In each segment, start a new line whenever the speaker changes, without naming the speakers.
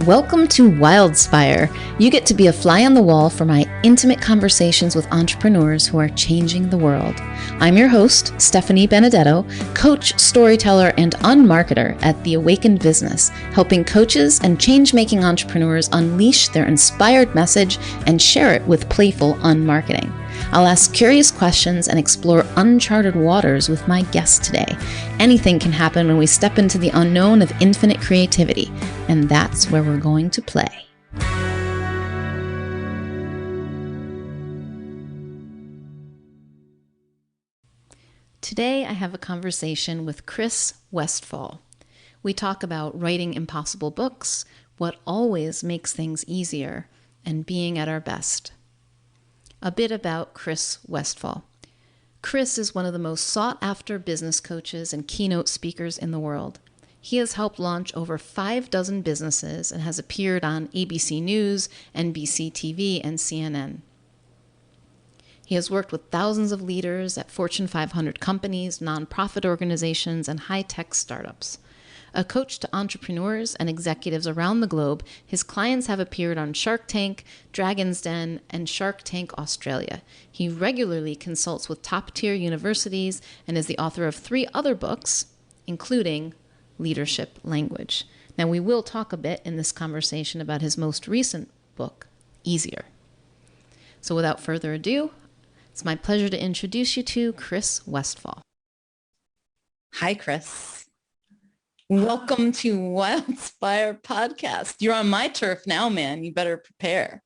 Welcome to Wildspire. You get to be a fly on the wall for my intimate conversations with entrepreneurs who are changing the world. I'm your host, Stephanie Benedetto, coach, storyteller, and unmarketer at The Awakened Business, helping coaches and change-making entrepreneurs unleash their inspired message and share it with playful unmarketing. I'll ask curious questions and explore uncharted waters with my guest today. Anything can happen when we step into the unknown of infinite creativity, and that's where we're going to play. Today, I have a conversation with Chris Westfall. We talk about writing impossible books, what always makes things easier, and being at our best. A bit about Chris Westfall. Chris is one of the most sought-after business coaches and keynote speakers in the world. He has helped launch over 6 businesses and has appeared on ABC News, NBC TV, and CNN. He has worked with thousands of leaders at Fortune 500 companies, nonprofit organizations, and high-tech startups. A coach to entrepreneurs and executives around the globe, his clients have appeared on Shark Tank, Dragon's Den, and Shark Tank Australia. He regularly consults with top-tier universities and is the author of 3 other books, including Leadership Language. Now, we will talk a bit in this conversation about his most recent book, Easier. So without further ado, it's my pleasure to introduce you to Chris Westfall. Hi, Chris. Welcome to Wildspire Podcast. You're on my turf now, man. You better prepare.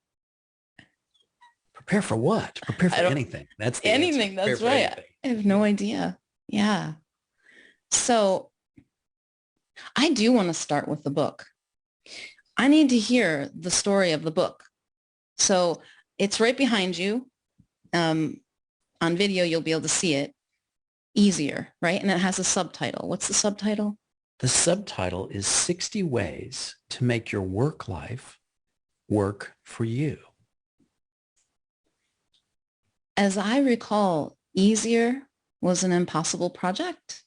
Prepare for what? Prepare for anything. That's the
anything.
Answer.
That's right. Anything. I have no idea. Yeah. So I do want to start with the book. I need to hear the story of the book. So it's right behind you. On video, you'll be able to see it. Easier, right? And it has a subtitle. What's the subtitle?
The subtitle is 60 Ways to Make Your Work Life Work for You.
As I recall, Easier was an impossible project.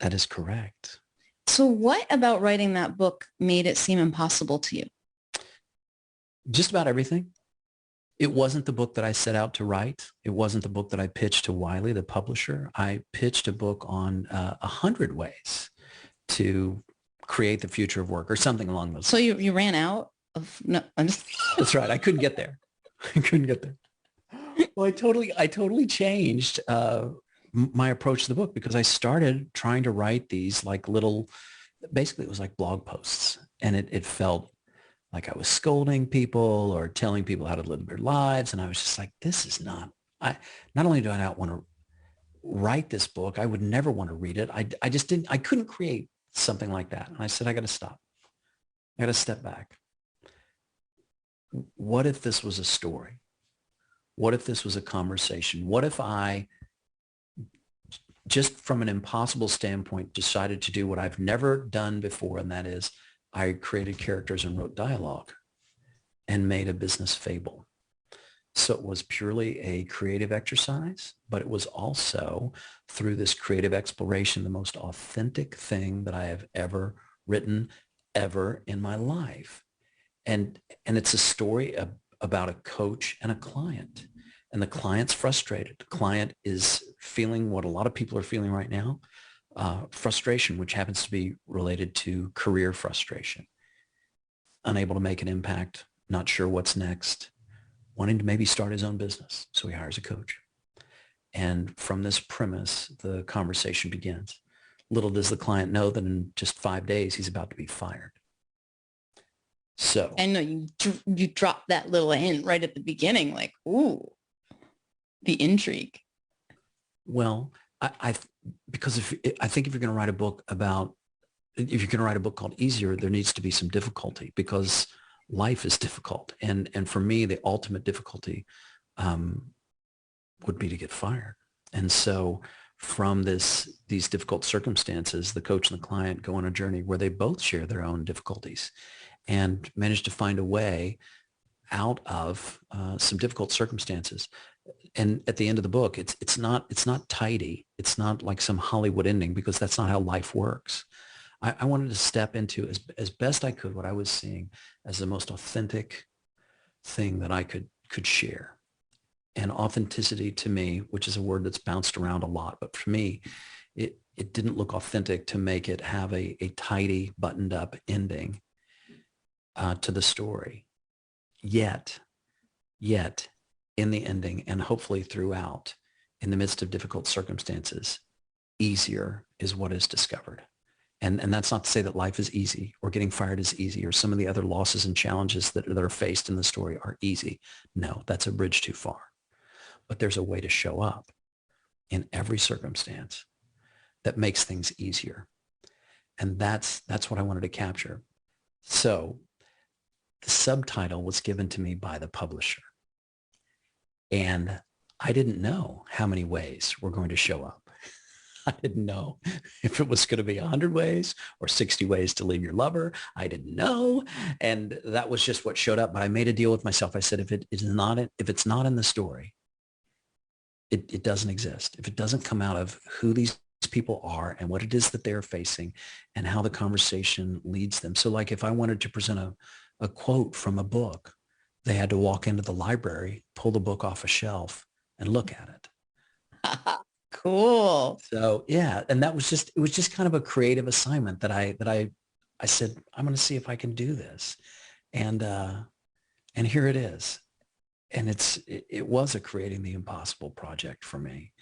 That is correct.
So what about writing that book made it seem impossible to you?
Just about everything. It wasn't the book that I set out to write. It wasn't the book that I pitched to Wiley, the publisher. I pitched a book on 100 ways to create the future of work or something along those lines.
So you ran out of, no, I'm just.
That's right. I couldn't get there. Well, I totally changed my approach to the book because I started trying to write these like little, basically it was like blog posts, and it felt like I was scolding people or telling people how to live their lives. And I was just like, this is not only do I not want to write this book, I would never want to read it. I couldn't create something like that. And I said, I got to stop. I got to step back. What if this was a story? What if this was a conversation? What if I, just from an impossible standpoint, decided to do what I've never done before, and that is I created characters and wrote dialogue and made a business fable. So it was purely a creative exercise, but it was also, through this creative exploration, the most authentic thing that I have ever written ever in my life. And it's a story about a coach and a client. And the client's frustrated. The client is feeling what a lot of people are feeling right now. Frustration, which happens to be related to career frustration, unable to make an impact, not sure what's next, wanting to maybe start his own business. So he hires a coach. And from this premise, the conversation begins. Little does the client know that in just 5 days, he's about to be fired. So
I know you dropped that little hint right at the beginning, like, ooh, the intrigue.
Well, because I think if you're going to write a book called Easier, there needs to be some difficulty because life is difficult. And for me, the ultimate difficulty would be to get fired. And so from these difficult circumstances, the coach and the client go on a journey where they both share their own difficulties and manage to find a way out of some difficult circumstances. And at the end of the book, it's not tidy. It's not like some Hollywood ending because that's not how life works. I wanted to step into as best I could what I was seeing as the most authentic thing that I could share. And authenticity to me, which is a word that's bounced around a lot, but for me, it didn't look authentic to make it have a tidy, buttoned up ending to the story. Yet, in the ending and hopefully throughout, in the midst of difficult circumstances, easier is what is discovered. And that's not to say that life is easy or getting fired is easy or some of the other losses and challenges that are faced in the story are easy. No, that's a bridge too far. But there's a way to show up in every circumstance that makes things easier. And that's what I wanted to capture. So the subtitle was given to me by the publisher. And I didn't know how many ways were going to show up. I didn't know if it was going to be 100 ways or 60 ways to leave your lover. I didn't know. And that was just what showed up. But I made a deal with myself. I said, if it's not in the story, it doesn't exist. If it doesn't come out of who these people are and what it is that they're facing and how the conversation leads them. So like if I wanted to present a quote from a book, they had to walk into the library, pull the book off a shelf and look at it.
Cool.
So yeah, and it was just kind of a creative assignment that I said, I'm going to see if I can do this. And here it is. And it was a creating the impossible project for me.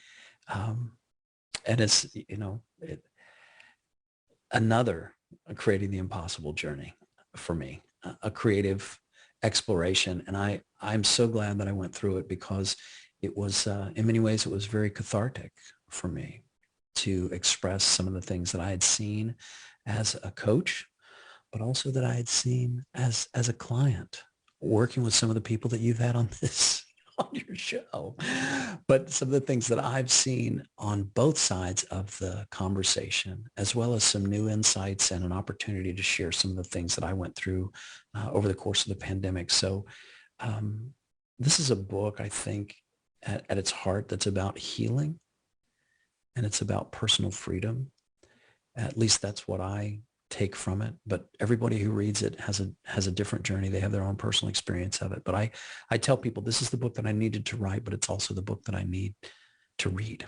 And it's, another creating the impossible journey for me, a creative exploration. And I'm so glad that I went through it because it was, in many ways, it was very cathartic for me to express some of the things that I had seen as a coach, but also that I had seen as a client working with some of the people that you've had on this on your show, but some of the things that I've seen on both sides of the conversation, as well as some new insights and an opportunity to share some of the things that I went through over the course of the pandemic. So this is a book, I think, at its heart that's about healing and it's about personal freedom. At least that's what I take from it. But everybody who reads it has a different journey. They have their own personal experience of it. But I tell people this is the book that I needed to write, but it's also the book that I need to read.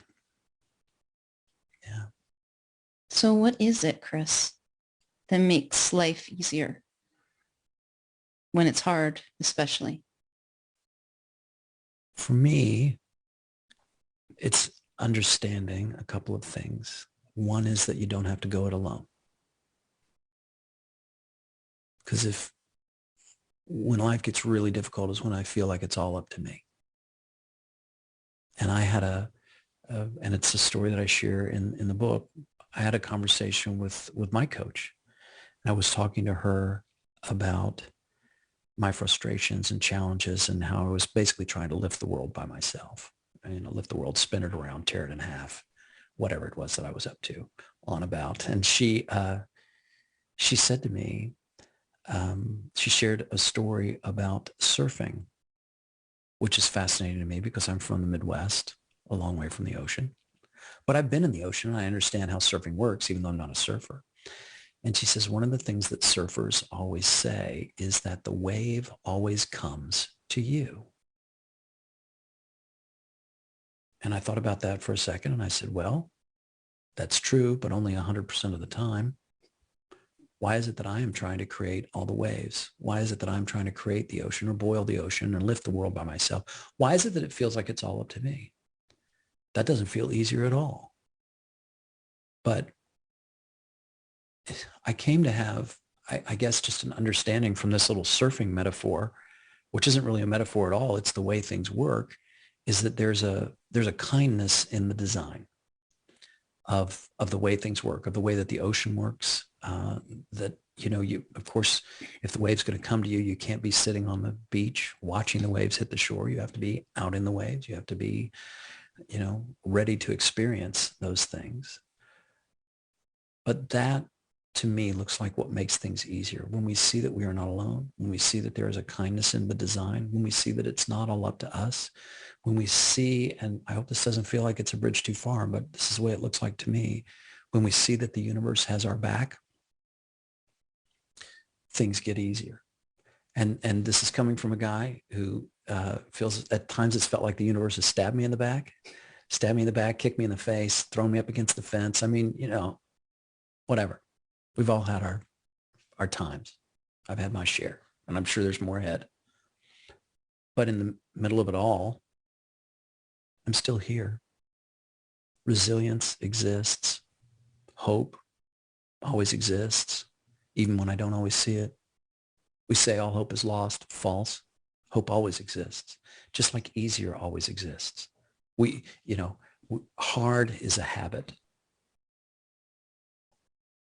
Yeah.
So what is it, Chris, that makes life easier when it's hard, especially?
For me, it's understanding a couple of things. One is that you don't have to go it alone. Because when life gets really difficult is when I feel like it's all up to me. And I had and it's a story that I share in the book. I had a conversation with my coach. I was talking to her about my frustrations and challenges and how I was basically trying to lift the world by myself. Lift the world, spin it around, tear it in half, whatever it was that I was up to, on about. And she said to me, she shared a story about surfing, which is fascinating to me because I'm from the Midwest, a long way from the ocean. But I've been in the ocean and I understand how surfing works, even though I'm not a surfer. And she says, one of the things that surfers always say is that the wave always comes to you. And I thought about that for a second and I said, well, that's true, but only 100% of the time. Why is it that I am trying to create all the waves? Why is it that I'm trying to create the ocean or boil the ocean and lift the world by myself? Why is it that it feels like it's all up to me? That doesn't feel easier at all. But I came to have, I guess, just an understanding from this little surfing metaphor, which isn't really a metaphor at all. It's the way things work, is that there's a kindness in the design of the way things work, of the way that the ocean works, that, you, of course, if the wave's going to come to you, you can't be sitting on the beach watching the waves hit the shore. You have to be out in the waves. You have to be, ready to experience those things. But that, to me, looks like what makes things easier. When we see that we are not alone, when we see that there is a kindness in the design, when we see that it's not all up to us, when we see, and I hope this doesn't feel like it's a bridge too far, but this is the way it looks like to me, when we see that the universe has our back things get easier. And this is coming from a guy who feels at times it's felt like the universe has stabbed me in the back, kicked me in the face, thrown me up against the fence. I mean, whatever. We've all had our times. I've had my share, and I'm sure there's more ahead. But in the middle of it all, I'm still here. Resilience exists. Hope always exists, even when I don't always see it. We say all hope is lost. False. Hope always exists, just like easier always exists. Hard is a habit,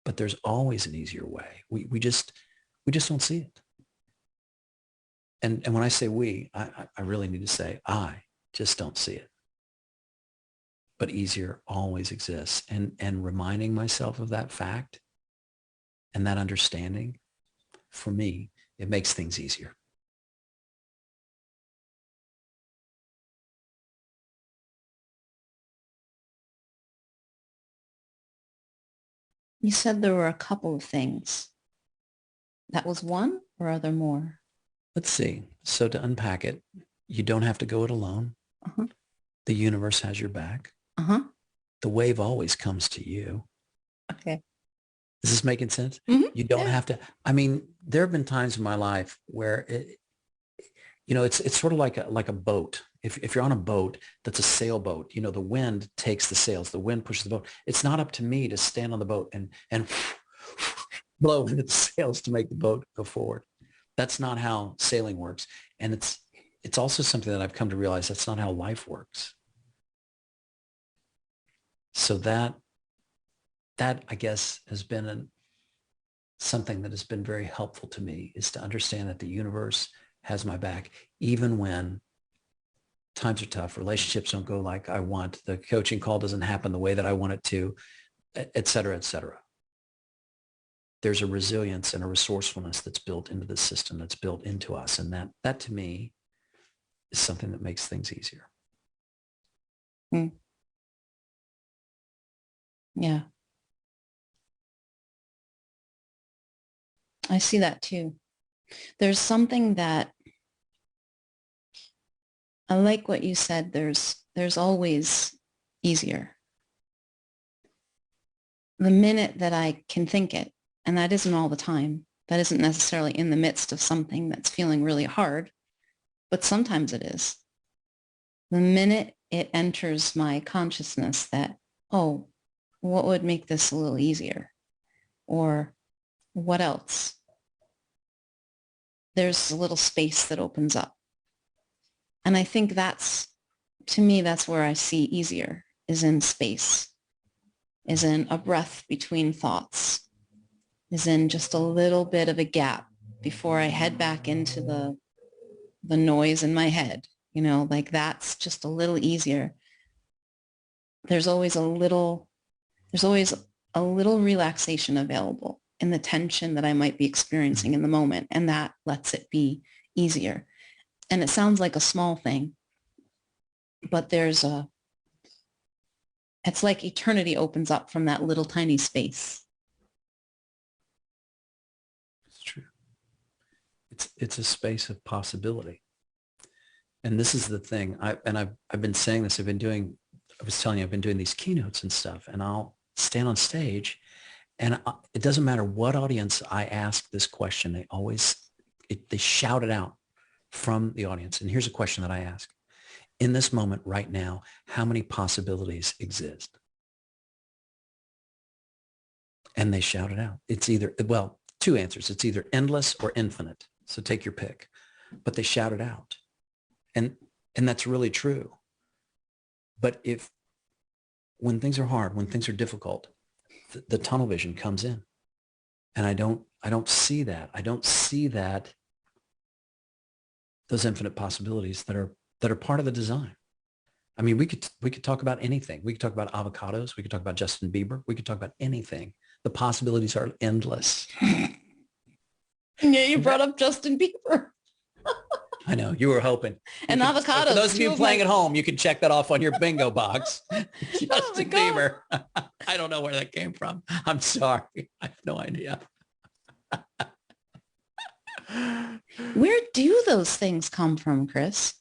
but there's always an easier way. We just don't see it. And when I say we, I really need to say I just don't see it. But easier always exists. And reminding myself of that fact and that understanding, for me, it makes things easier.
You said there were a couple of things. That was one, or are there more?
Let's see. So to unpack it, you don't have to go it alone.
Uh-huh.
The universe has your back.
Uh-huh.
The wave always comes to you.
Okay.
Is this making sense?
Mm-hmm.
You don't have to. I mean, there have been times in my life where it's sort of like a boat. If you're on a boat that's a sailboat, the wind takes the sails, the wind pushes the boat. It's not up to me to stand on the boat and blow into the sails to make the boat go forward. That's not how sailing works. And it's also something that I've come to realize that's not how life works. So that I guess has been something that has been very helpful to me, is to understand that the universe has my back, even when times are tough, relationships don't go like I want, the coaching call doesn't happen the way that I want it to, et cetera, et cetera. There's a resilience and a resourcefulness that's built into the system, that's built into us. And that to me is something that makes things easier.
Yeah. I see that too. There's something that I like what you said. There's always easier. The minute that I can think it, and that isn't all the time, that isn't necessarily in the midst of something that's feeling really hard, but sometimes it is. The minute it enters my consciousness that, oh, what would make this a little easier? Or what else? There's a little space that opens up. And I think to me, that's where I see easier, is in space, is in a breath between thoughts, is in just a little bit of a gap before I head back into the noise in my head. Like that's just a little easier. There's always a little relaxation available in the tension that I might be experiencing in the moment. And that lets it be easier. And it sounds like a small thing, but it's like eternity opens up from that little tiny space.
It's true. It's a space of possibility. And this is the thing. I've been saying this. I was telling you, I've been doing these keynotes and stuff, and I'll stand on stage, and it doesn't matter what audience I ask this question. They shout it out from the audience. And here's a question that I ask. In this moment right now, how many possibilities exist? And they shout it out. It's either, well, two answers. It's either endless or infinite. So take your pick. But they shout it out. And that's really true. But when things are hard, when things are difficult, the tunnel vision comes in. And I don't see that. I don't see those infinite possibilities that are part of the design. I mean, we could talk about anything. We could talk about avocados. We could talk about Justin Bieber. We could talk about anything. The possibilities are endless.
Yeah, you brought up Justin Bieber.
I know, you were hoping.
And avocados.
For those of you playing at home, you can check that off on your bingo box. Justin Bieber. I don't know where that came from. I'm sorry. I have no idea.
Where do those things come from, Chris?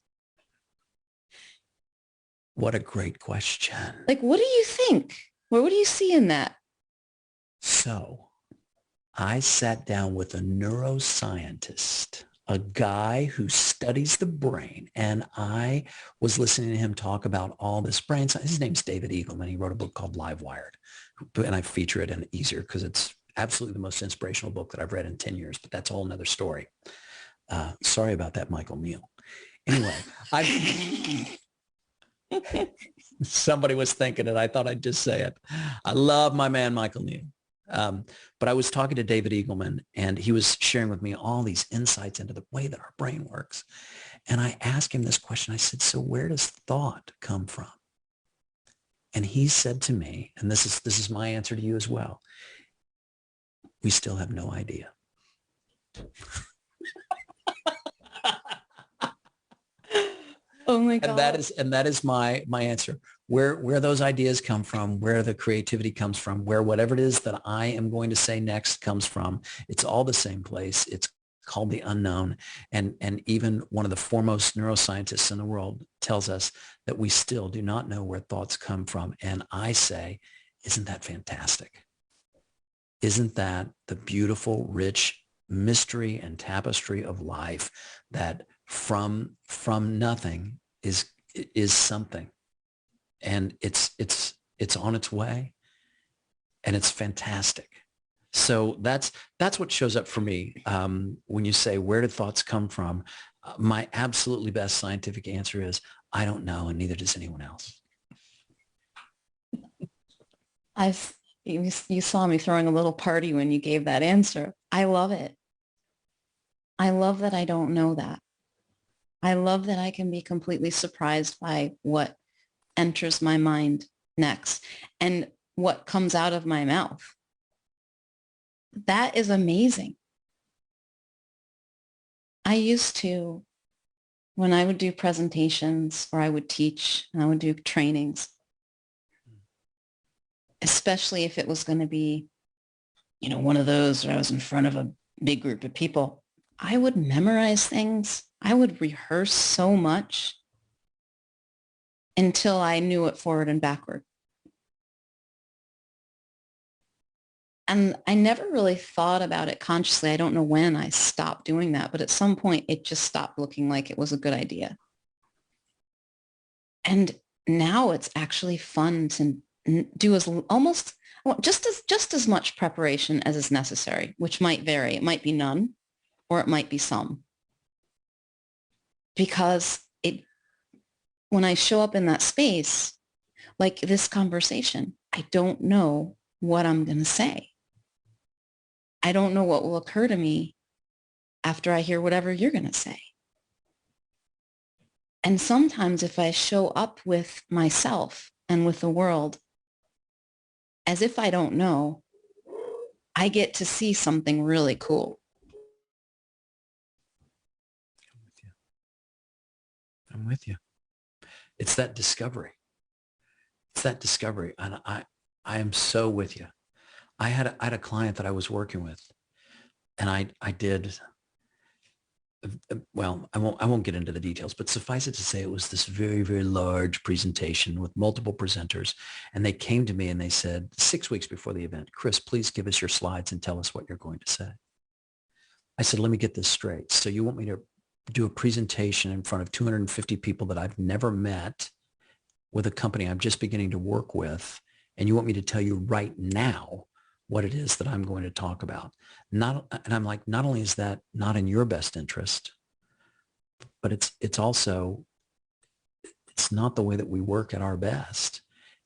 What a great question.
Like, what do you think? What do you see in that?
So I sat down with a neuroscientist, a guy who studies the brain, and I was listening to him talk about all this brain science. His name's David Eagleman. He wrote a book called Live Wired, and I feature it in Easier because it's absolutely the most inspirational book that I've read in 10 years, but that's a whole nother story. Sorry about that, Michael Neal. Anyway, somebody was thinking it. I thought I'd just say it. I love my man, Michael Neal. But I was talking to David Eagleman, and he was sharing with me all these insights into the way that our brain works. And I asked him this question. I said, so where does thought come from? And he said to me, and this is my answer to you as well, we still have no idea.
Oh my God.
And that is my answer. Where those ideas come from, where the creativity comes from, where whatever it is that I am going to say next comes from, it's all the same place. It's called the unknown. And even one of the foremost neuroscientists in the world tells us that we still do not know where thoughts come from. And I say, isn't that fantastic? Isn't that the beautiful, rich mystery and tapestry of life that from nothing is something, and it's on its way, and it's fantastic. So that's what shows up for me when you say, where did thoughts come from? My absolutely best scientific answer is, I don't know, and neither does anyone else.
You saw me throwing a little party when you gave that answer. I love it. I love that I don't know that. I love that I can be completely surprised by what enters my mind next and what comes out of my mouth. That is amazing. I used to, when I would do presentations or I would teach and I would do trainings, especially if it was going to be, one of those where I was in front of a big group of people, I would memorize things. I would rehearse so much until I knew it forward and backward. And I never really thought about it consciously. I don't know when I stopped doing that, but at some point it just stopped looking like it was a good idea. And now it's actually fun to do just as much preparation as is necessary, which might vary. It might be none, or it might be some. Because when I show up in that space, like this conversation, I don't know what I'm going to say. I don't know what will occur to me after I hear whatever you're going to say. And sometimes if I show up with myself and with the world as if I don't know, I get to see something really cool.
I'm with you. It's that discovery. And I am so with you. I had a client that I was working with, and I did, well, I won't get into the details, but suffice it to say, it was this very, very large presentation with multiple presenters. And they came to me and they said, 6 weeks before the event, Chris, please give us your slides and tell us what you're going to say. I said, let me get this straight. So you want me to do a presentation in front of 250 people that I've never met, with a company I'm just beginning to work with, and you want me to tell you right now what it is that I'm going to talk about? And I'm like, not only is that not in your best interest, but it's also, it's not the way that we work at our best.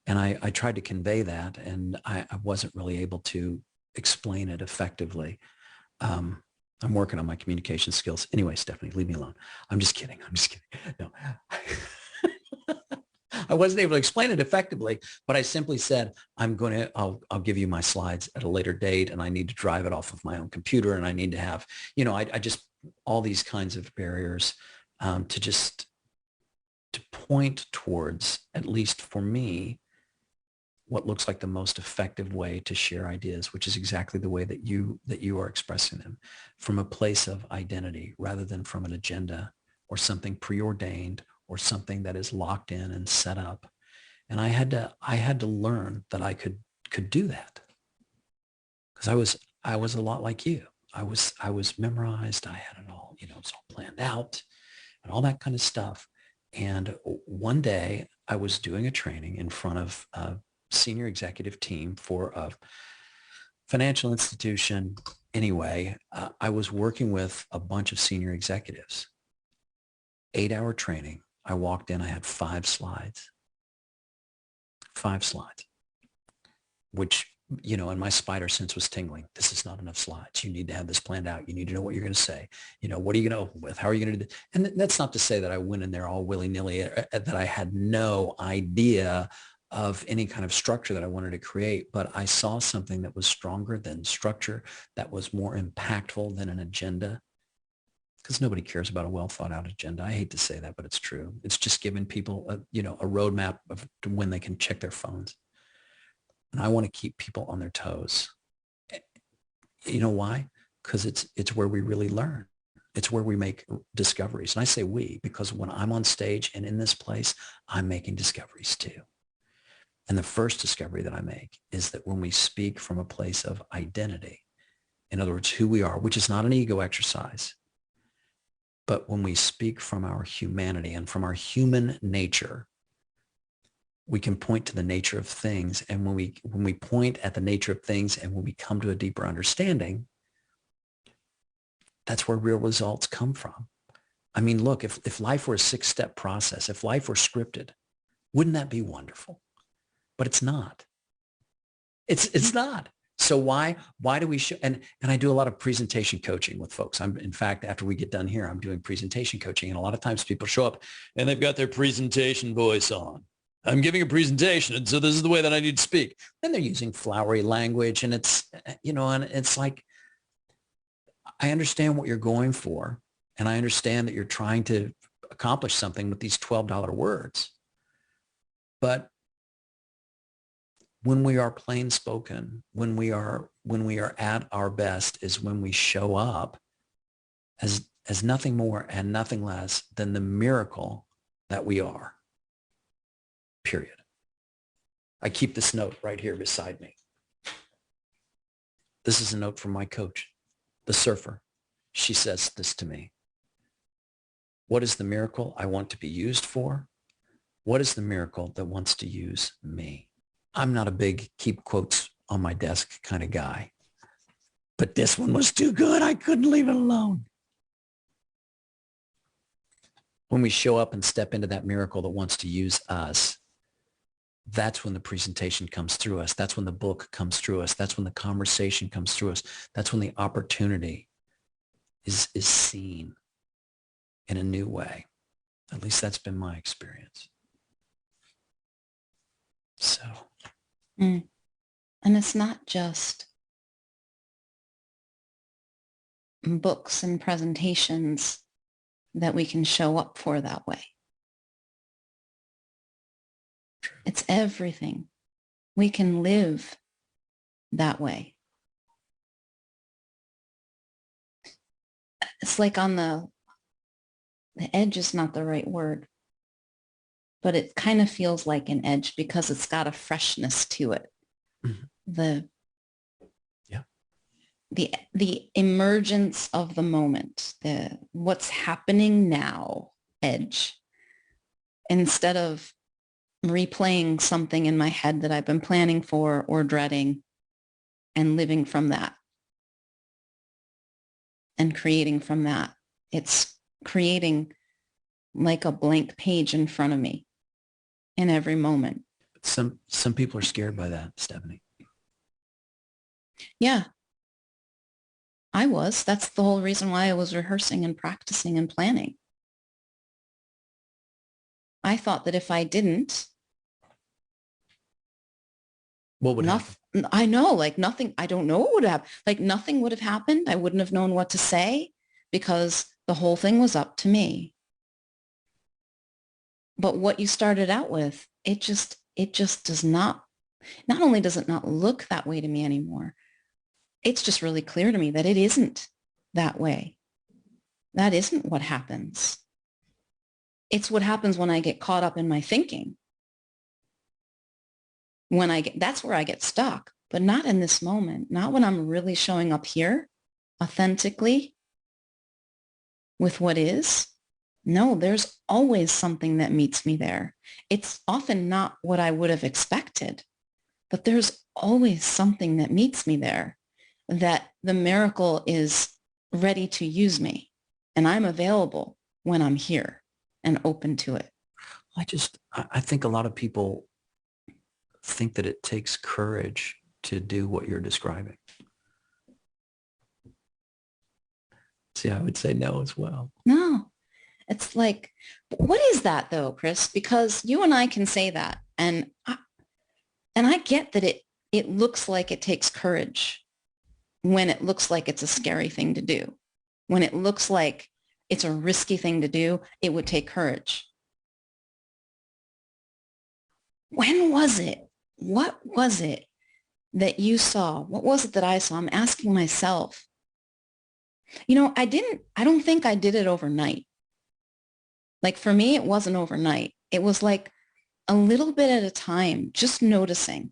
And I tried to convey that, and I wasn't really able to explain it effectively. I'm working on my communication skills. Anyway, Stephanie, leave me alone. I'm just kidding. No. I wasn't able to explain it effectively, but I simply said, I'll give you my slides at a later date, and I need to drive it off of my own computer, and I need to have, I just, all these kinds of barriers to point towards, at least for me, what looks like the most effective way to share ideas, which is exactly the way that you are expressing them, from a place of identity rather than from an agenda or something preordained or something that is locked in and set up. And I had to learn that I could do that, because I was a lot like you. I was memorized. I had it all, it was all planned out and all that kind of stuff. And one day I was doing a training in front of a senior executive team for a financial institution. Anyway, I was working with a bunch of senior executives. 8-hour training. I walked in, I had 5 slides, which, and my spider sense was tingling. This is not enough slides. You need to have this planned out. You need to know what you're going to say. What are you going to open with? How are you going to do this? And that's not to say that I went in there all willy-nilly, that I had no idea of any kind of structure that I wanted to create, but I saw something that was stronger than structure, that was more impactful than an agenda, because nobody cares about a well thought out agenda. I hate to say that, but it's true. It's just giving people a roadmap of when they can check their phones. And I want to keep people on their toes. You know why? Because it's where we really learn. It's where we make discoveries. And I say we, because when I'm on stage and in this place, I'm making discoveries too. And the first discovery that I make is that when we speak from a place of identity, in other words, who we are, which is not an ego exercise, but when we speak from our humanity and from our human nature, we can point to the nature of things. And when we point at the nature of things and when we come to a deeper understanding, that's where real results come from. I mean, look, if life were a 6-step process, if life were scripted, wouldn't that be wonderful? But it's not. It's not. So why do we show? And I do a lot of presentation coaching with folks. In fact, after we get done here, I'm doing presentation coaching. And a lot of times people show up and they've got their presentation voice on. I'm giving a presentation, and so this is the way that I need to speak. And they're using flowery language, and it's, and it's like, I understand what you're going for, and I understand that you're trying to accomplish something with these $12 words. But when we are plain spoken, when we are at our best, is when we show up as nothing more and nothing less than the miracle that we are. Period. I keep this note right here beside me. This is a note from my coach, the surfer. She says this to me. What is the miracle I want to be used for? What is the miracle that wants to use me? I'm not a big keep quotes on my desk kind of guy, but this one was too good. I couldn't leave it alone. When we show up and step into that miracle that wants to use us, that's when the presentation comes through us. That's when the book comes through us. That's when the conversation comes through us. That's when the opportunity is seen in a new way. At least that's been my experience. So.
And it's not just books and presentations that we can show up for that way. It's everything. We can live that way. It's like on the edge is not the right word, but it kind of feels like an edge because it's got a freshness to it. Mm-hmm. The emergence of the moment, the what's happening now edge, instead of replaying something in my head that I've been planning for or dreading and living from that and creating from that. It's creating like a blank page in front of me in every moment.
Some people are scared by that, Stephanie.
Yeah, I was. That's the whole reason why I was rehearsing and practicing and planning. I thought that if I didn't,
what would happen?
I know, like nothing, I don't know what would happen. Like nothing would have happened. I wouldn't have known what to say because the whole thing was up to me. But what you started out with, it just does not Not only does it not look that way to me anymore, it's just really clear to me that it isn't that way. That isn't what happens. It's what happens when I get caught up in my thinking. That's where I get stuck, but not in this moment, not when I'm really showing up here authentically with what is. No, there's always something that meets me there. It's often not what I would have expected, but there's always something that meets me there, that the miracle is ready to use me, and I'm available when I'm here and open to it.
I think a lot of people think that it takes courage to do what you're describing. See, I would say no as well.
No, it's like, what is that though, Chris? Because you and I can say that. And I get that it looks like it takes courage when it looks like it's a scary thing to do. When it looks like it's a risky thing to do, it would take courage. When was it? What was it that you saw? What was it that I saw? I'm asking myself. I don't think I did it overnight. Like for me, it wasn't overnight. It was like a little bit at a time, just noticing.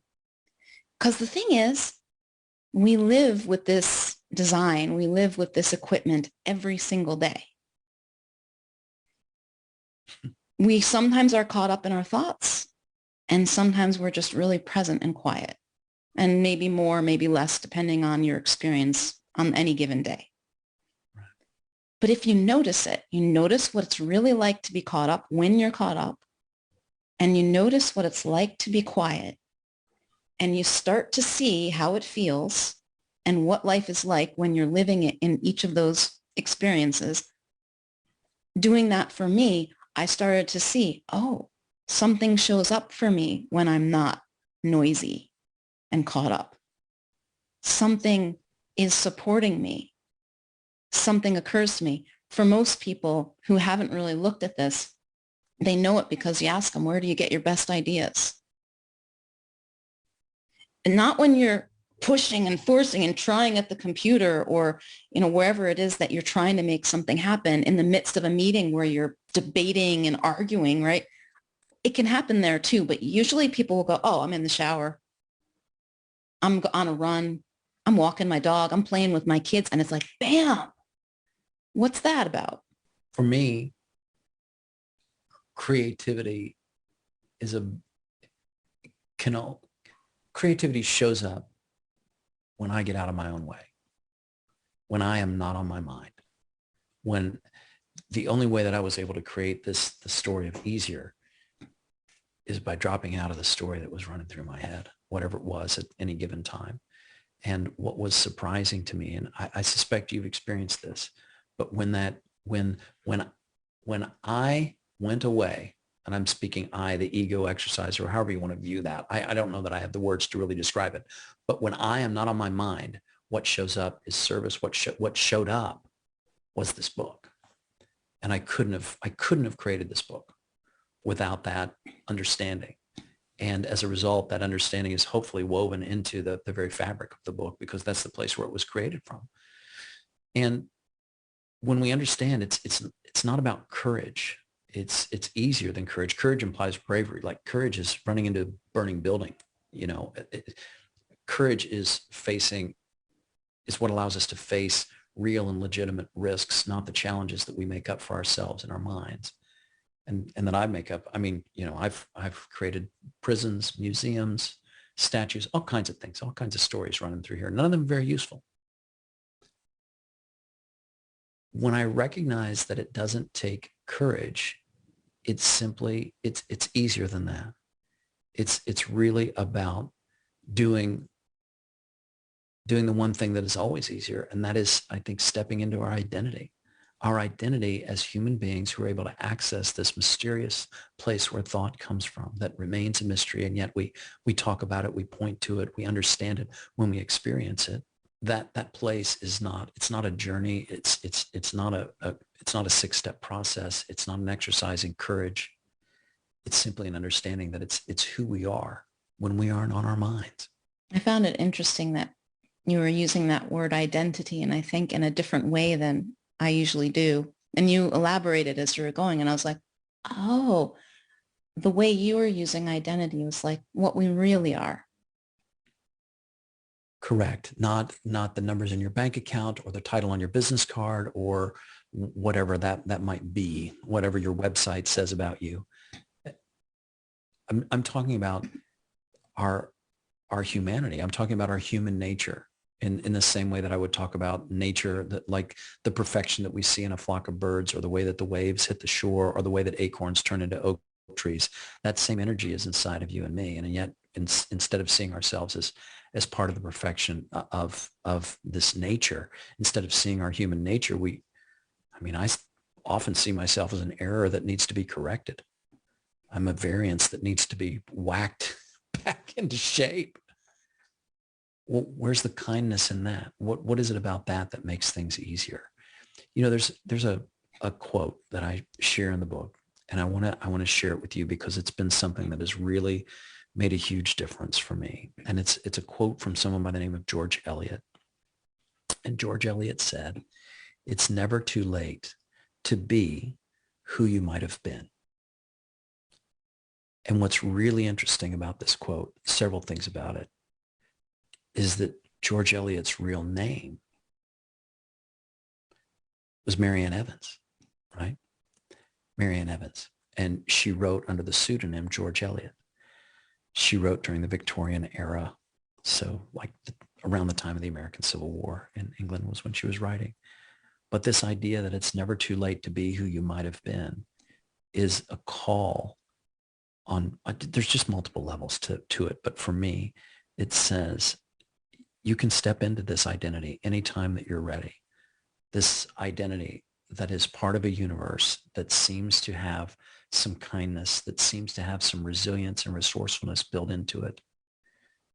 Because the thing is, we live with this design, we live with this equipment every single day. We sometimes are caught up in our thoughts, and sometimes we're just really present and quiet, and maybe more, maybe less, depending on your experience on any given day. But if you notice it, you notice what it's really like to be caught up when you're caught up, and you notice what it's like to be quiet, and you start to see how it feels and what life is like when you're living it in each of those experiences. Doing that for me, I started to see, oh, something shows up for me when I'm not noisy and caught up. Something is supporting me. Something occurs to me. For most people who haven't really looked at this, they know it because you ask them, where do you get your best ideas? And not when you're pushing and forcing and trying at the computer or, wherever it is that you're trying to make something happen in the midst of a meeting where you're debating and arguing, right? It can happen there too, but usually people will go, oh, I'm in the shower. I'm on a run. I'm walking my dog. I'm playing with my kids. And it's like, bam, what's that about?
For me, creativity is creativity shows up when I get out of my own way, when I am not on my mind, when the only way that I was able to create the story of easier is by dropping out of the story that was running through my head, whatever it was at any given time. And what was surprising to me, and I suspect you've experienced this, but when I went away, and I'm speaking I, the ego exercise, or however you want to view that. I don't know that I have the words to really describe it. But when I am not on my mind, what shows up is service. What showed up was this book. And I couldn't have created this book without that understanding. And as a result, that understanding is hopefully woven into the very fabric of the book, because that's the place where it was created from. And when we understand it's not about courage. It's easier than courage. Courage implies bravery. Like courage is running into a burning building. Courage is what allows us to face real and legitimate risks, not the challenges that we make up for ourselves in our minds. And that I make up. I mean, I've created prisons, museums, statues, all kinds of things, all kinds of stories running through here. None of them very useful. When I recognize that it doesn't take courage, it's easier than that. It's really about doing the one thing that is always easier. And that is, I think, stepping into our identity as human beings who are able to access this mysterious place where thought comes from that remains a mystery. And yet we talk about it, we point to it, we understand it when we experience it. That place it's not a journey. It's not a 6-step process. It's not an exercise in courage. It's simply an understanding that it's who we are when we aren't on our minds.
I found it interesting that you were using that word identity, and I think in a different way than I usually do. And you elaborated as you were going, and I was like, oh, the way you were using identity was like what we really are.
Correct. Not the numbers in your bank account or the title on your business card or whatever that might be, whatever your website says about you. I'm talking about our humanity. I'm talking about our human nature in the same way that I would talk about nature, that like the perfection that we see in a flock of birds, or the way that the waves hit the shore, or the way that acorns turn into oak trees. That same energy is inside of you and me. And yet instead of seeing ourselves as part of the perfection of this nature, instead of seeing our human nature, I often see myself as an error that needs to be corrected. I'm a variance that needs to be whacked back into shape. Well, where's the kindness in that? What is it about that makes things easier? You know, there's a quote that I share in the book, and I want to share it with you because it's been something that has really made a huge difference for me. And it's a quote from someone by the name of George Eliot. And George Eliot said, "It's never too late to be who you might have been." And what's really interesting about this quote, several things about it, is that George Eliot's real name was Marianne Evans, right? Marianne Evans. And she wrote under the pseudonym George Eliot. She wrote during the Victorian era. So like around the time of the American Civil War in England was when she was writing. But this idea that it's never too late to be who you might have been is a call on, there's just multiple levels to it. But for me, it says you can step into this identity anytime that you're ready. This identity that is part of a universe that seems to have some kindness, that seems to have some resilience and resourcefulness built into it.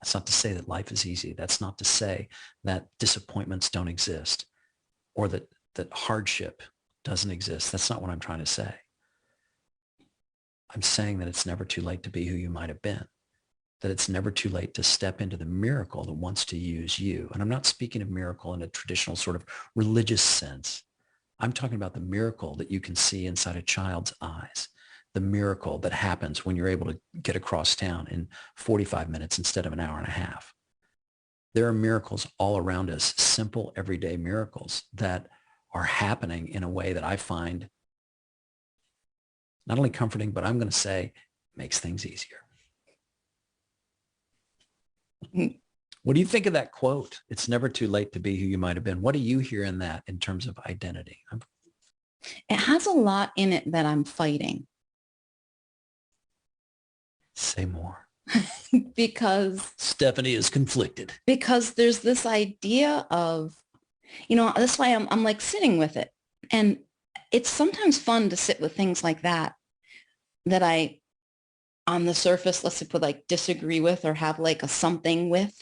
That's not to say that life is easy. That's not to say that disappointments don't exist, or that hardship doesn't exist. That's not what I'm trying to say. I'm saying that it's never too late to be who you might have been, that it's never too late to step into the miracle that wants to use you. And I'm not speaking of miracle in a traditional sort of religious sense. I'm talking about the miracle that you can see inside a child's eyes, the miracle that happens when you're able to get across town in 45 minutes instead of an hour and a half. There are miracles all around us, simple, everyday miracles that are happening in a way that I find not only comforting, but I'm going to say makes things easier. What do you think of that quote? It's never too late to be who you might have been. What do you hear in that in terms of identity?
It has a lot in it that I'm fighting.
Say more.
Because
Stephanie is conflicted.
Because there's this idea of, that's why I'm like sitting with it. And it's sometimes fun to sit with things like that I, on the surface, let's say, put like disagree with or have like a something with.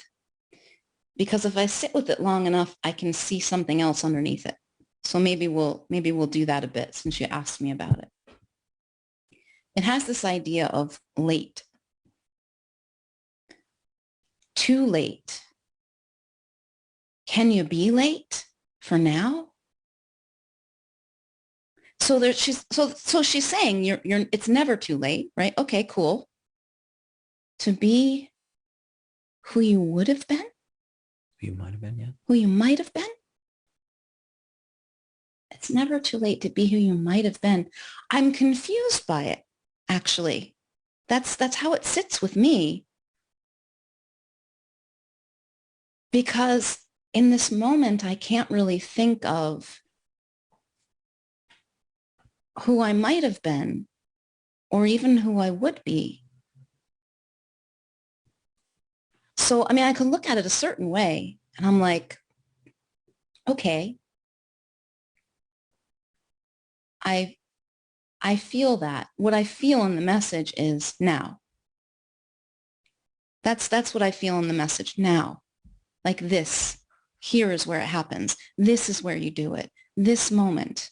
Because if I sit with it long enough, I can see something else underneath it. So maybe we'll do that a bit since you asked me about it. It has this idea of late. Too late. Can you be late for now? So she's saying you're it's never too late, right? Okay, cool. To be who you would have been?
Who you might have been, yeah.
Who you might have been? It's never too late to be who you might have been. I'm confused by it, actually. That's how it sits with me. Because in this moment, I can't really think of who I might have been or even who I would be. So, I could look at it a certain way and I'm like, okay, I feel that. What I feel in the message is now. That's what I feel in the message now. Like this, here is where it happens. This is where you do it. This moment.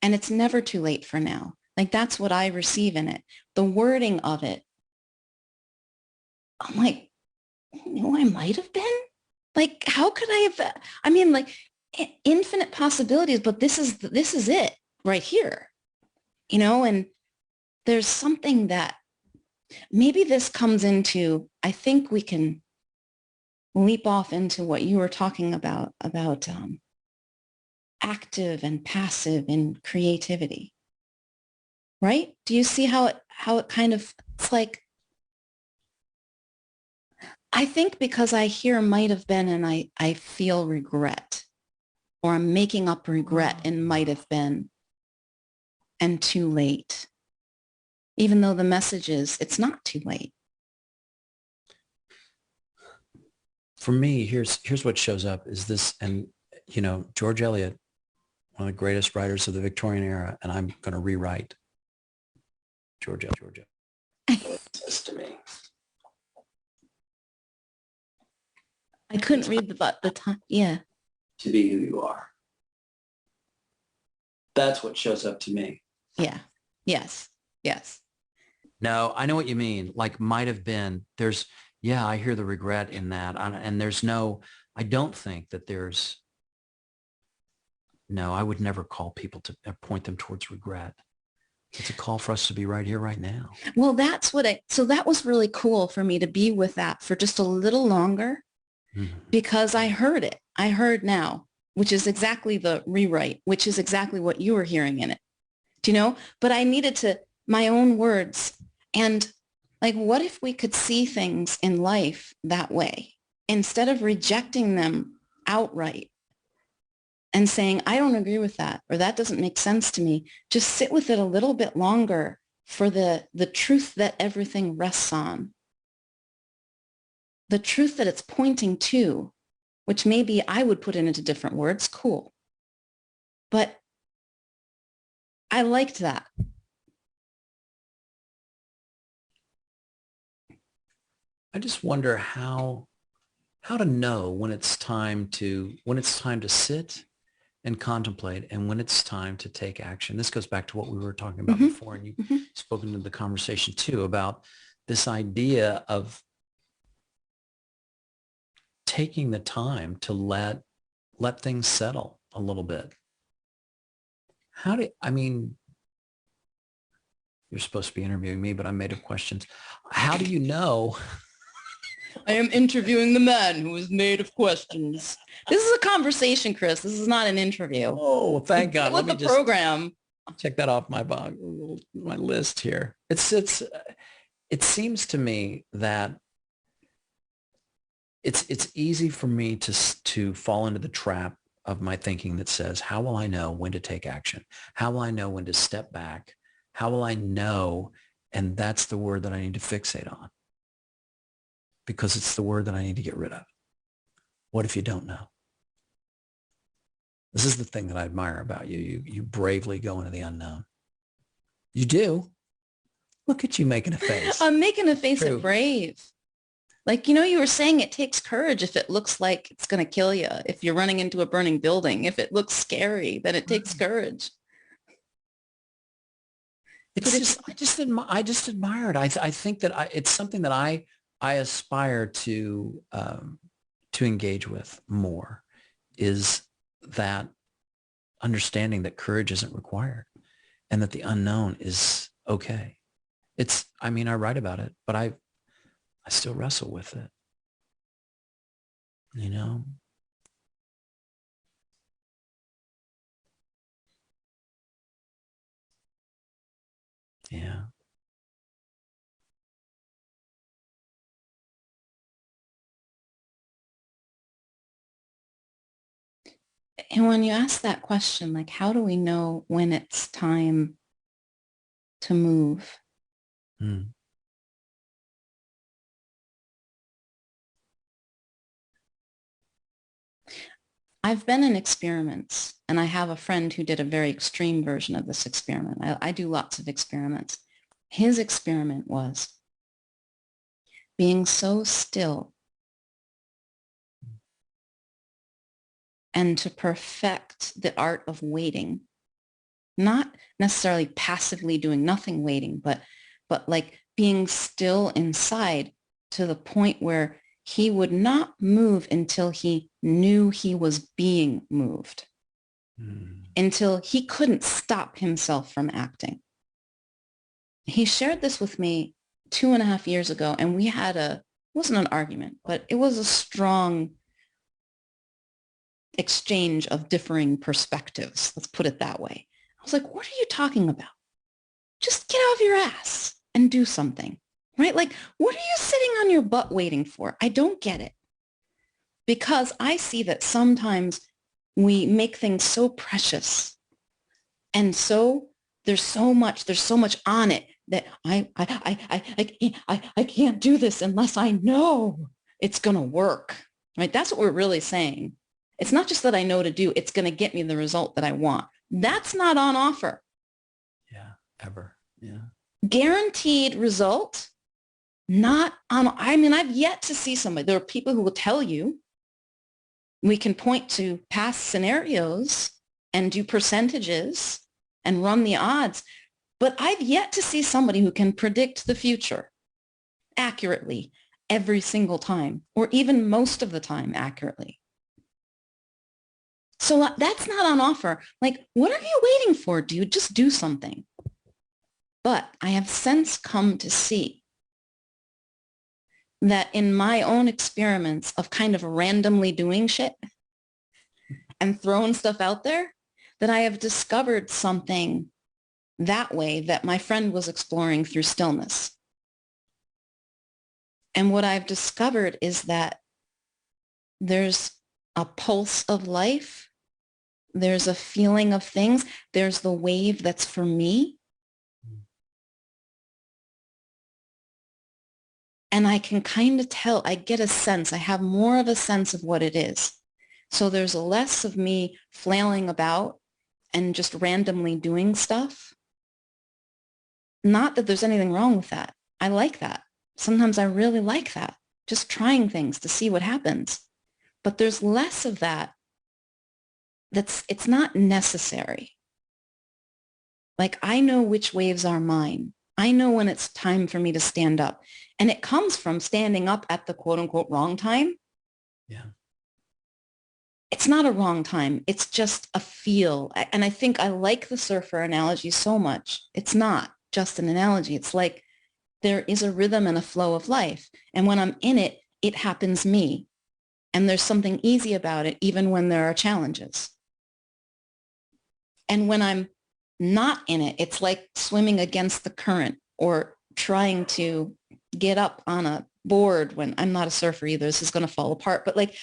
And it's never too late for now. Like that's what I receive in it. The wording of it I'm like, I might have been. Like, how could I have? I mean, like infinite possibilities, but this is it right here, and there's something that maybe this comes into, I think we can leap off into what you were talking about active and passive in creativity, right? Do you see how it kind of, it's like, I think because I hear might have been and I feel regret, or I'm making up regret and might have been and too late, even though the message is it's not too late.
For me, here's what shows up is this, and George Eliot, one of the greatest writers of the Victorian era, and I'm going to rewrite George Eliot. Says to me,
I couldn't read the time. Yeah.
to be who you are. That's what shows up to me.
Yeah. Yes. Yes.
No, I know what you mean. Like might have been. Yeah, I hear the regret in that. And I don't think that no, I would never call people to point them towards regret. It's a call for us to be right here, right now.
Well, so that was really cool for me to be with that for just a little longer, because I heard it. I heard now, which is exactly the rewrite, which is exactly what you were hearing in it. Do you know? But I needed my own words. And like, what if we could see things in life that way instead of rejecting them outright and saying, I don't agree with that, or that doesn't make sense to me. Just sit with it a little bit longer for the truth that everything rests on, the truth that it's pointing to, which maybe I would put it into different words. Cool. But I liked that.
I just wonder how to know when it's time to sit and contemplate and when it's time to take action. This goes back to what we were talking about before, and you've spoken to the conversation too about this idea of taking the time to let things settle a little bit. You're supposed to be interviewing me, but I'm made of questions. How do you know?
I am interviewing the man who is made of questions. This is a conversation, Chris. This is not an interview.
Oh, thank God.
Let me just program.
Check that off my list here. It seems to me that it's easy for me to fall into the trap of my thinking that says, how will I know when to take action? How will I know when to step back? How will I know? And that's the word that I need to fixate on, because it's the word that I need to get rid of. What if you don't know? This is the thing that I admire about you. You bravely go into the unknown. You do. Look at you making a face.
I'm making a face at brave. Like, you were saying it takes courage if it looks like it's going to kill you, if you're running into a burning building. If it looks scary, then it takes courage.
I just admire it. I think that it's something that I aspire to engage with more, is that understanding that courage isn't required and that the unknown is okay. I write about it, but I still wrestle with it, Yeah.
And when you ask that question, like, how do we know when it's time to move? I've been in experiments, and I have a friend who did a very extreme version of this experiment. I do lots of experiments. His experiment was being so still and to perfect the art of waiting, not necessarily passively doing nothing waiting, but like being still inside to the point where he would not move until he knew he was being moved, until he couldn't stop himself from acting. He shared this with me 2.5 years ago, and we had it wasn't an argument, but it was a strong exchange of differing perspectives. Let's put it that way. I was like, what are you talking about? Just get off your ass and do something, right? Like, what are you sitting on your butt waiting for? I don't get it. Because I see that sometimes we make things so precious, and so there's so much on it that I can't do this unless I know it's going to work, right? That's what we're really saying. It's not just that I know to do, it's going to get me the result that I want. That's not on offer.
Yeah, ever. Yeah.
Guaranteed result, not on, I mean, I've yet to see somebody, there are people who will tell you, we can point to past scenarios and do percentages and run the odds, but I've yet to see somebody who can predict the future accurately every single time, or even most of the time accurately. So that's not on offer. Like, what are you waiting for, dude? Just do something. But I have since come to see that in my own experiments of kind of randomly doing shit and throwing stuff out there, that I have discovered something that way that my friend was exploring through stillness. And what I've discovered is that there's a pulse of life. There's a feeling of things. There's the wave that's for me. And I can kind of tell, I get a sense, I have more of a sense of what it is. So there's less of me flailing about and just randomly doing stuff. Not that there's anything wrong with that. I like that. Sometimes I really like that, just trying things to see what happens. But there's less of that. It's not necessary. Like, I know which waves are mine. I know when it's time for me to stand up. And it comes from standing up at the quote unquote wrong time.
Yeah.
It's not a wrong time. It's just a feel. And I think I like the surfer analogy so much. It's not just an analogy. It's like there is a rhythm and a flow of life. And when I'm in it, it happens me. And there's something easy about it, even when there are challenges. And when I'm not in it, it's like swimming against the current or trying to get up on a board when I'm not a surfer either. This is going to fall apart. But like,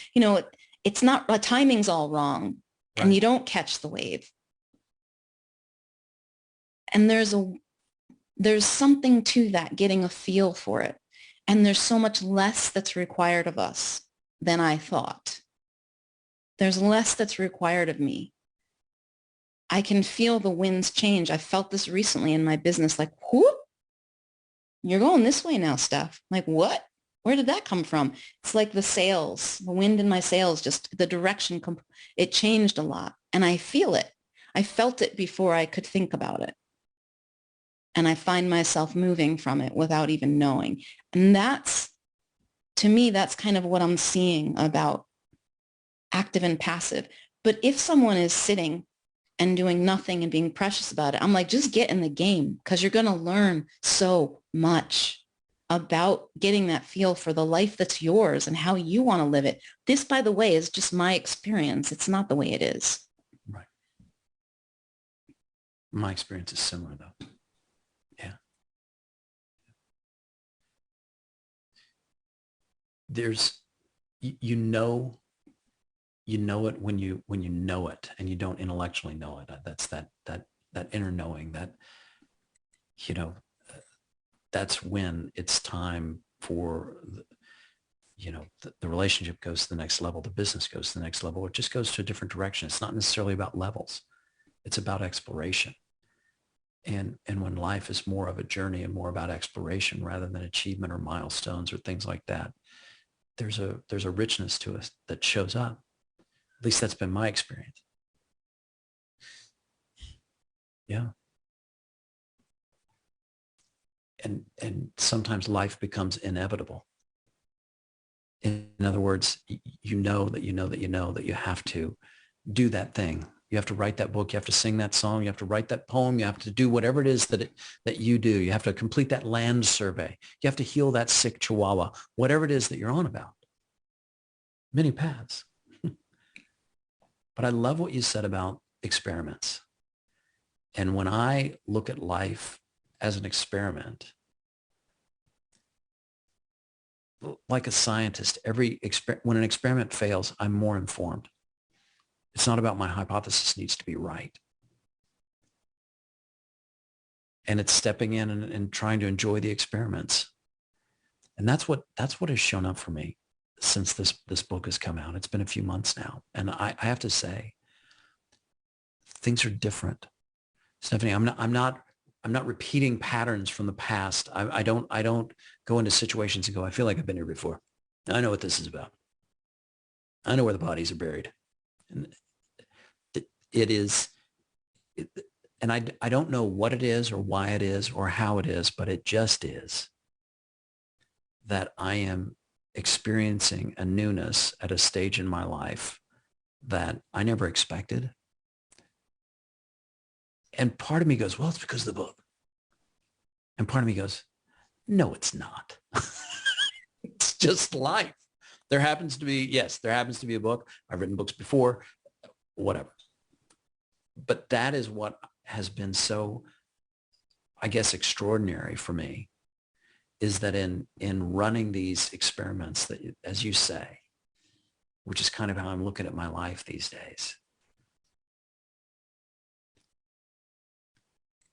it's not, the timing's all wrong,
Right.
and you don't catch the wave. And there's something to that, getting a feel for it. And there's so much less that's required of us than I thought. There's less that's required of me. I can feel the winds change. I felt this recently in my business, like, whoop, you're going this way now, Steph. Like, what? Where did that come from? It's like the sails, the wind in my sails, just the direction, it changed a lot. And I feel it. I felt it before I could think about it. And I find myself moving from it without even knowing. And to me, that's kind of what I'm seeing about active and passive. But if someone is sitting and doing nothing and being precious about it, I'm like, just get in the game, because you're going to learn so much about getting that feel for the life that's yours and how you want to live it. This, by the way, is just my experience. It's not the way it is.
Right. My experience is similar, though. Yeah. There's, you know it when you know it, and you don't intellectually know it. That's that inner knowing that, that's when it's time for the relationship goes to the next level, the business goes to the next level. It just goes to a different direction. It's not necessarily about levels. It's about exploration. And when life is more of a journey and more about exploration rather than achievement or milestones or things like that, there's a richness to us that shows up. At least that's been my experience. Yeah. And sometimes life becomes inevitable. In other words, you know that you know that you know that you have to do that thing. You have to write that book. You have to sing that song. You have to write that poem. You have to do whatever it is that you do. You have to complete that land survey. You have to heal that sick chihuahua, whatever it is that you're on about. Many paths. But I love what you said about experiments. And when I look at life as an experiment, like a scientist, when an experiment fails, I'm more informed. It's not about my hypothesis needs to be right. And it's stepping in and trying to enjoy the experiments. And that's what has shown up for me since this book has come out. It's been a few months now. And I have to say, things are different. Stephanie, I'm not repeating patterns from the past. I don't go into situations and go, I feel like I've been here before. I know what this is about. I know where the bodies are buried. And it is, and I don't know what it is or why it is or how it is, but it just is that I am experiencing a newness at a stage in my life that I never expected. And part of me goes, well, it's because of the book. And part of me goes, no, it's not. It's just life. There happens to be a book. I've written books before, whatever. But that is what has been so, I guess, extraordinary for me, is that in running these experiments that, as you say, which is kind of how I'm looking at my life these days,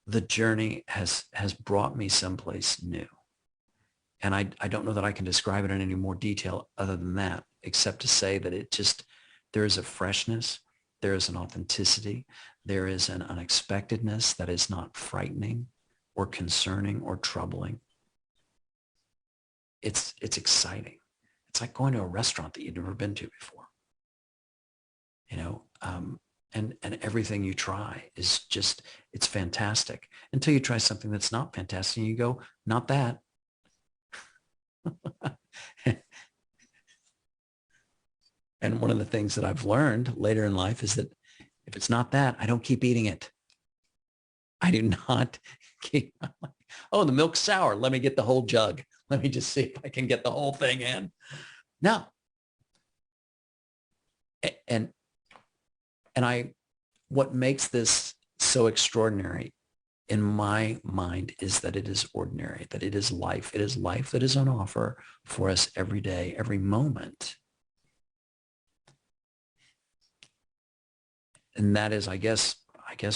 the journey has brought me someplace new. And I don't know that I can describe it in any more detail other than that, except to say that there is a freshness, there is an authenticity, there is an unexpectedness that is not frightening or concerning or troubling. It's exciting. It's like going to a restaurant that you've never been to before. And everything you try is just, it's fantastic until you try something that's not fantastic and you go, not that. And one of the things that I've learned later in life is that if it's not that, I don't keep eating it. I do not keep, oh, the milk's sour. Let me get the whole jug. Let me just see if I can get the whole thing in. No. What makes this so extraordinary in my mind is that it is ordinary, that it is life. It is life that is on offer for us every day, every moment. And that is, I guess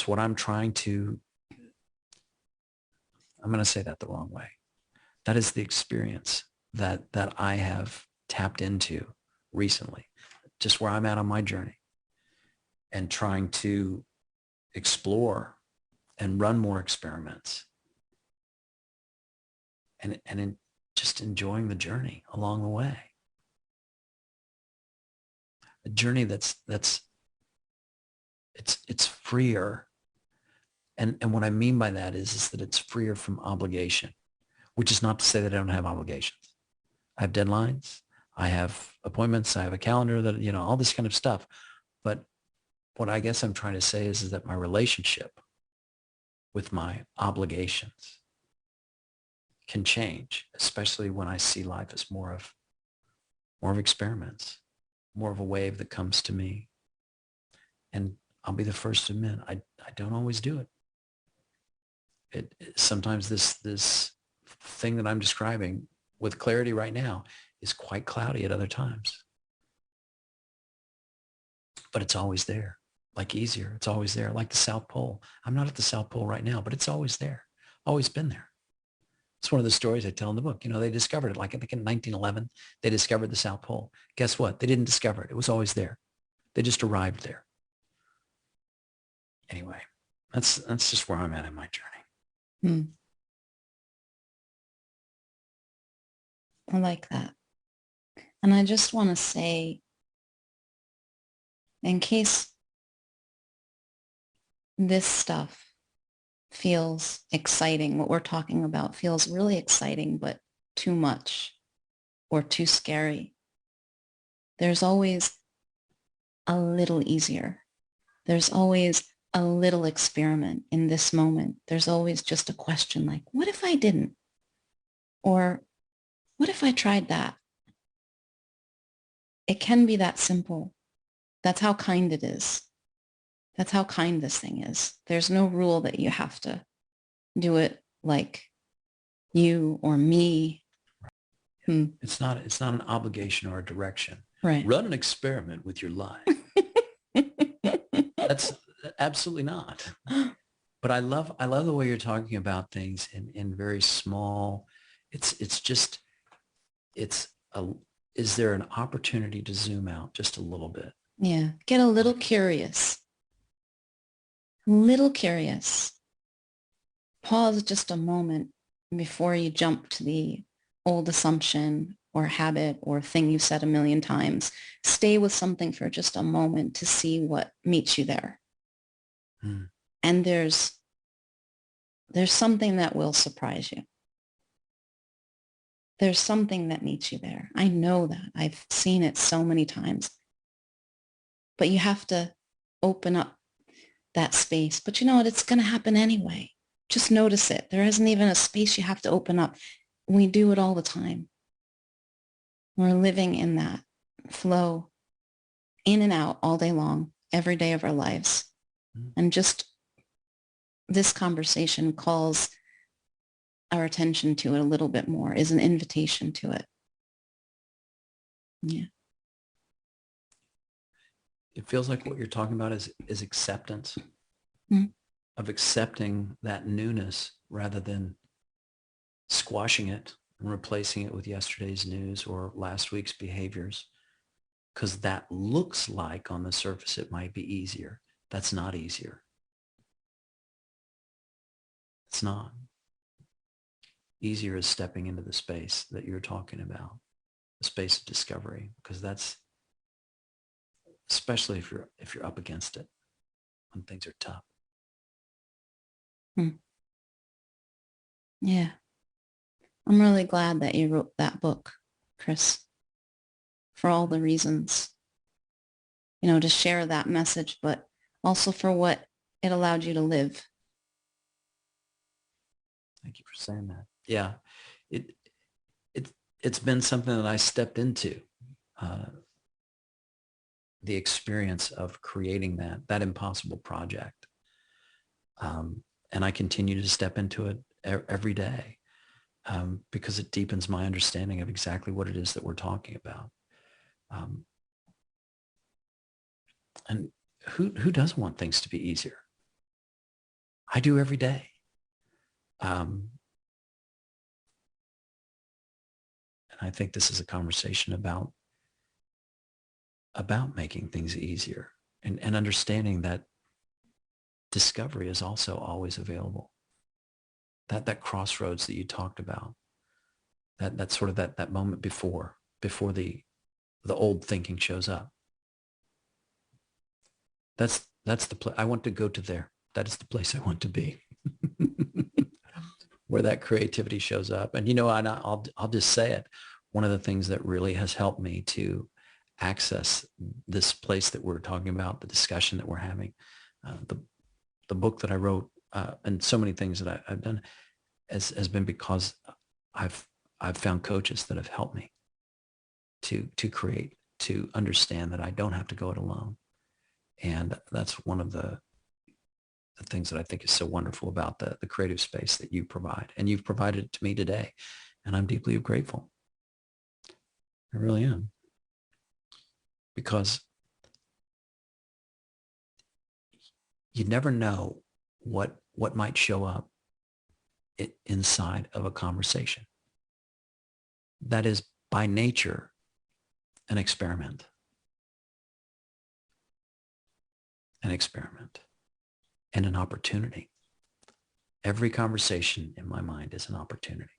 what I'm going to say that the wrong way. That is the experience that I have tapped into recently, just where I'm at on my journey and trying to explore and run more experiments and just enjoying the journey along the way. A journey that's freer. And what I mean by that is that it's freer from obligation, which is not to say that I don't have obligations. I have deadlines. I have appointments. I have a calendar that, all this kind of stuff. But what I guess I'm trying to say is that my relationship with my obligations can change, especially when I see life as more of experiments, more of a wave that comes to me. And I'll be the first to admit, I don't always do it. Sometimes this thing that I'm describing with clarity right now is quite cloudy at other times. But it's always there. Like easier, it's always there. Like the South Pole. I'm not at the South Pole right now, but it's always there. Always been there. It's one of the stories I tell in the book. They discovered it, like I think in 1911, they discovered the South Pole. Guess what? They didn't discover it. It was always there. They just arrived there. Anyway, that's just where I'm at in my journey.
I like that. And I just want to say, in case this stuff feels exciting, what we're talking about feels really exciting, but too much or too scary, there's always a little easier. There's always a little experiment in this moment. There's always just a question like, what if I didn't? Or what if I tried that? It can be that simple. That's how kind it is. That's how kind this thing is. There's no rule that you have to do it like you or me.
It's not an obligation or a direction.
Right.
Run an experiment with your life. That's absolutely not. But I love the way you're talking about things in very small. It's just it's a is there an opportunity to zoom out just a little bit?
Yeah. Get a little curious. Little curious. Pause just a moment before you jump to the old assumption or habit or thing you've said a million times. Stay with something for just a moment to see what meets you there. And there's something that will surprise you. There's something that meets you there. I know that. I've seen it so many times. But you have to open up that space. But you know what? It's going to happen anyway. Just notice it. There isn't even a space you have to open up. We do it all the time. We're living in that flow, in and out all day long, every day of our lives. And just this conversation calls our attention to it a little bit more, is an invitation to it. Yeah.
It feels like what you're talking about is acceptance, of accepting that newness rather than squashing it and replacing it with yesterday's news or last week's behaviors, because that looks like on the surface it might be easier. That's not easier. It's not. Easier is stepping into the space that you're talking about, the space of discovery, because that's, especially if you're up against it when things are tough.
Yeah. I'm really glad that you wrote that book, Chris, for all the reasons, to share that message, but also for what it allowed you to live.
Thank you for saying that. Yeah, it's been something that I stepped into, the experience of creating that impossible project. And I continue to step into it every day, because it deepens my understanding of exactly what it is that we're talking about. And who doesn't want things to be easier? I do every day. And I think this is a conversation about making things easier and understanding that discovery is also always available. That crossroads that you talked about, that sort of that moment before the old thinking shows up. That's the place I want to go to there. That is the place I want to be. Where that creativity shows up. And, I'll just say it. One of the things that really has helped me to access this place that we're talking about, the discussion that we're having, the book that I wrote, and so many things that I've done has been because I've found coaches that have helped me to create, to understand that I don't have to go it alone. And that's one of the things that I think is so wonderful about the creative space that you provide, and you've provided it to me today. And I'm deeply grateful. I really am. Because you never know what might show up inside of a conversation. That is by nature an experiment. An experiment and an opportunity. Every conversation in my mind is an opportunity.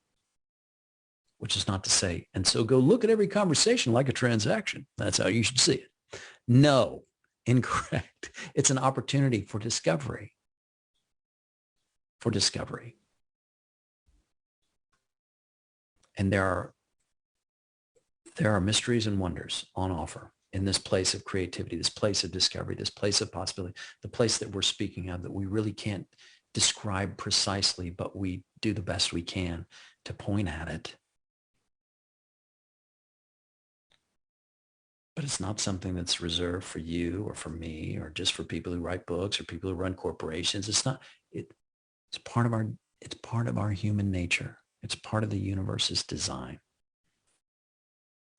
Which is not to say, and so go look at every conversation like a transaction. That's how you should see it. No, incorrect. It's an opportunity for discovery. For discovery. And there are There are mysteries and wonders on offer in this place of creativity, this place of discovery, this place of possibility, the place that we're speaking of that we really can't describe precisely, but we do the best we can to point at it. But it's not something that's reserved for you or for me or just for people who write books or people who run corporations. It's not, it's part of our human nature. It's part of the universe's design.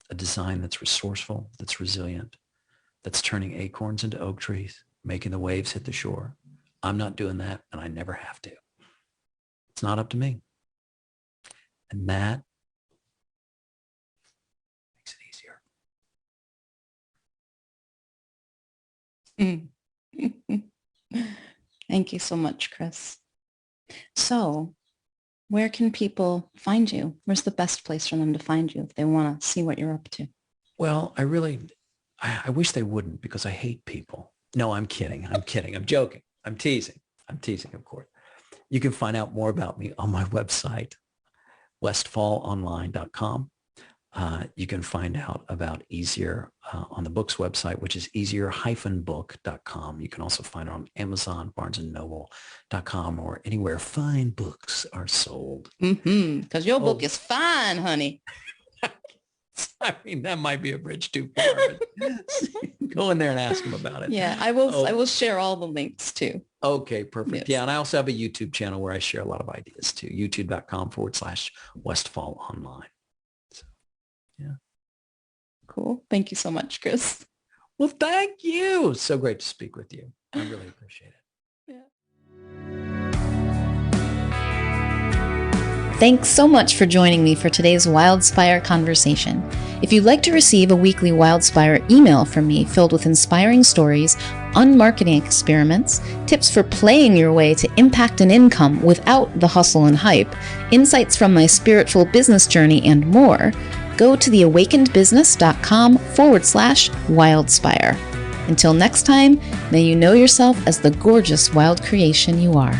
A design that's resourceful, that's resilient, that's turning acorns into oak trees, making the waves hit the shore. I'm not doing that, and I never have to. It's not up to me. And that makes
it easier. Thank you so much, Chris. So, where can people find you? Where's the best place for them to find you if they want to see what you're up to?
Well, I wish they wouldn't, because I hate people. No, I'm kidding. I'm joking. I'm teasing, of course. You can find out more about me on my website, westfallonline.com. You can find out about Easier on the book's website, which is easier-book.com. You can also find it on Amazon, barnesandnoble.com, or anywhere fine books are sold.
Because your book is fine, honey.
I mean, that might be a bridge too far. Go in there and ask them about it.
Yeah, I will. I will share all the links too.
Okay, perfect.
Yes.
Yeah, and I also have a YouTube channel where I share a lot of ideas too. youtube.com/Westfall Online. So, yeah.
Cool. Thank you so much, Chris.
Well, thank you. So great to speak with you. I really appreciate it.
Yeah. Thanks so much for joining me for today's Wildspire conversation. If you'd like to receive a weekly Wildspire email from me filled with inspiring stories, unmarketing experiments, tips for playing your way to impact and income without the hustle and hype, insights from my spiritual business journey, and more, go to theawakenedbusiness.com/Wildspire. Until next time, may you know yourself as the gorgeous wild creation you are.